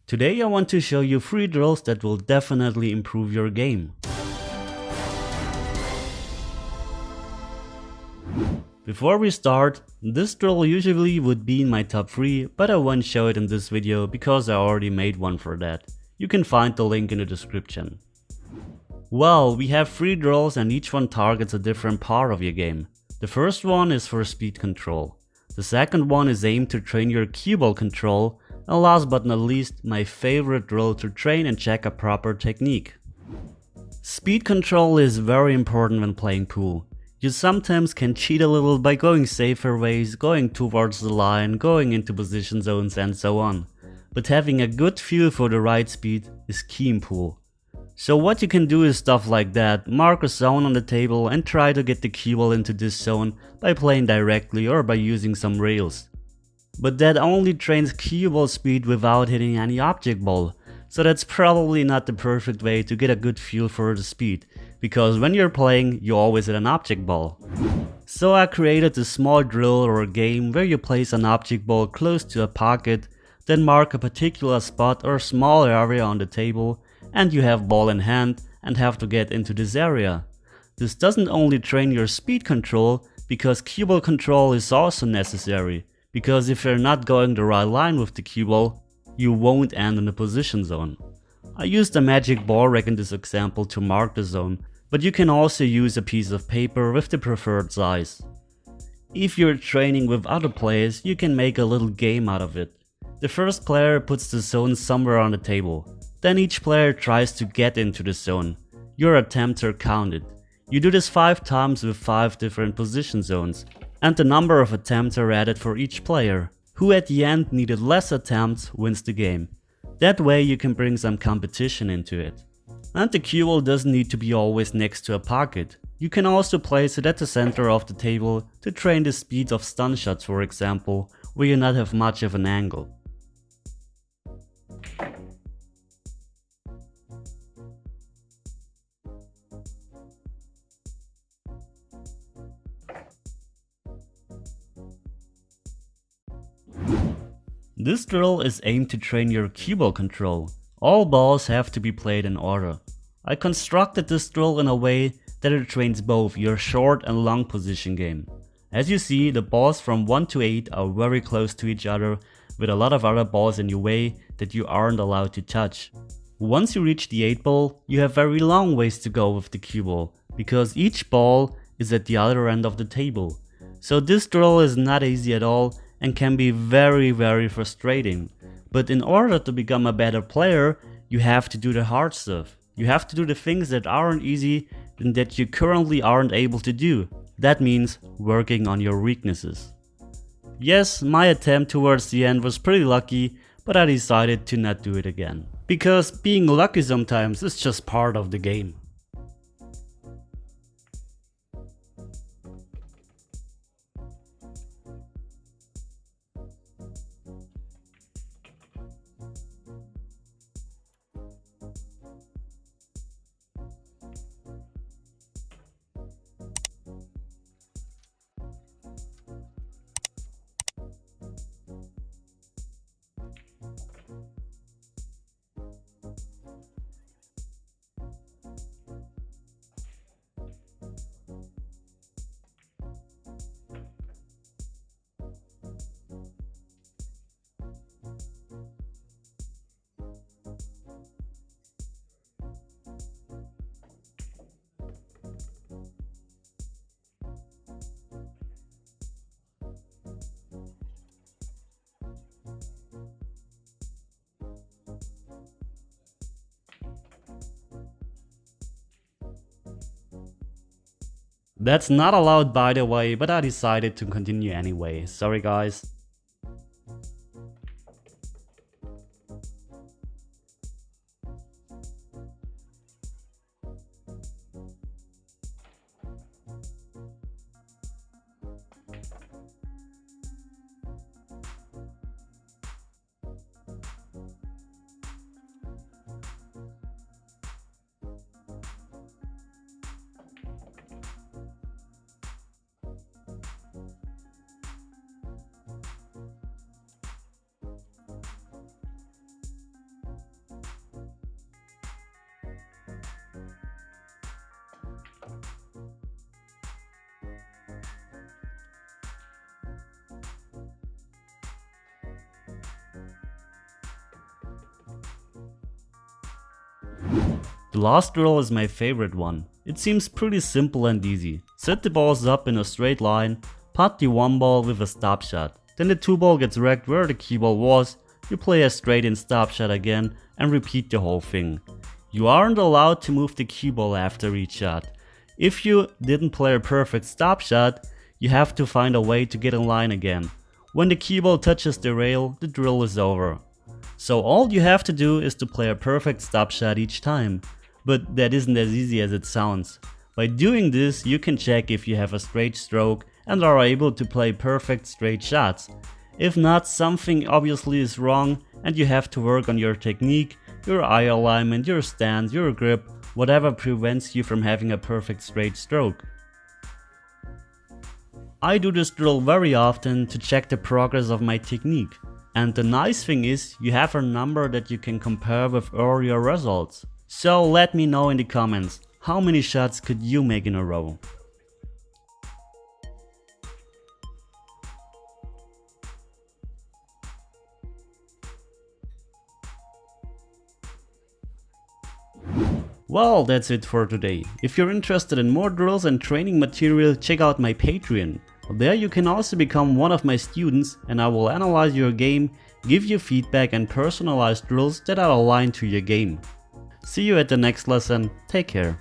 Today I want to show you 3 drills that will definitely improve your game. Before we start, this drill usually would be in my top 3, but I won't show it in this video because I already made one for that. You can find the link in the description. Well, we have 3 drills and each one targets a different part of your game. The first one is for speed control. The second one is aimed to train your cue ball control. And last but not least, my favorite drill to train and check a proper technique. Speed control is very important when playing pool. You sometimes can cheat a little by going safer ways, going towards the line, going into position zones and so on. But having a good feel for the right speed is key in pool. So what you can do is stuff like that, mark a zone on the table and try to get the cue ball into this zone by playing directly or by using some rails. But that only trains cue ball speed without hitting any object ball, so that's probably not the perfect way to get a good feel for the speed, because when you're playing you always hit an object ball. So I created a small drill or a game where you place an object ball close to a pocket, then mark a particular spot or small area on the table, and you have ball in hand and have to get into this area. This doesn't only train your speed control, because cue ball control is also necessary. Because if you're not going the right line with the cue ball, you won't end in the position zone. I used a magic ball rack in this example to mark the zone, but you can also use a piece of paper with the preferred size. If you're training with other players, you can make a little game out of it. The first player puts the zone somewhere on the table. Then each player tries to get into the zone. Your attempts are counted. You do this 5 times with 5 different position zones. And the number of attempts are added for each player. Who at the end needed less attempts wins the game. That way you can bring some competition into it. And the cue ball doesn't need to be always next to a pocket. You can also place it at the center of the table to train the speed of stun shots, for example, where you not have much of an angle. This drill is aimed to train your cue ball control. All balls have to be played in order. I constructed this drill in a way that it trains both your short and long position game. As you see, the balls from 1 to 8 are very close to each other, with a lot of other balls in your way that you aren't allowed to touch. Once you reach the 8 ball, you have very long ways to go with the cue ball, because each ball is at the other end of the table. So this drill is not easy at all and can be very frustrating. But in order to become a better player, you have to do the hard stuff. You have to do the things that aren't easy and that you currently aren't able to do. That means working on your weaknesses. Yes, my attempt towards the end was pretty lucky, but I decided to not do it again. Because being lucky sometimes is just part of the game. That's not allowed by the way, but I decided to continue anyway. Sorry guys. The last drill is my favorite one. It seems pretty simple and easy. Set the balls up in a straight line, putt the one ball with a stop shot. Then the two ball gets wrecked where the key ball was, you play a straight in stop shot again and repeat the whole thing. You aren't allowed to move the cue ball after each shot. If you didn't play a perfect stop shot, you have to find a way to get in line again. When the cue ball touches the rail, the drill is over. So all you have to do is to play a perfect stop shot each time. But that isn't as easy as it sounds. By doing this, you can check if you have a straight stroke and are able to play perfect straight shots. If not, something obviously is wrong and you have to work on your technique, your eye alignment, your stance, your grip, whatever prevents you from having a perfect straight stroke. I do this drill very often to check the progress of my technique. And the nice thing is, you have a number that you can compare with earlier results. So let me know in the comments, how many shots could you make in a row? Well, that's it for today. If you're interested in more drills and training material, check out my Patreon. There you can also become one of my students and I will analyze your game, give you feedback and personalized drills that are aligned to your game. See you at the next lesson, take care.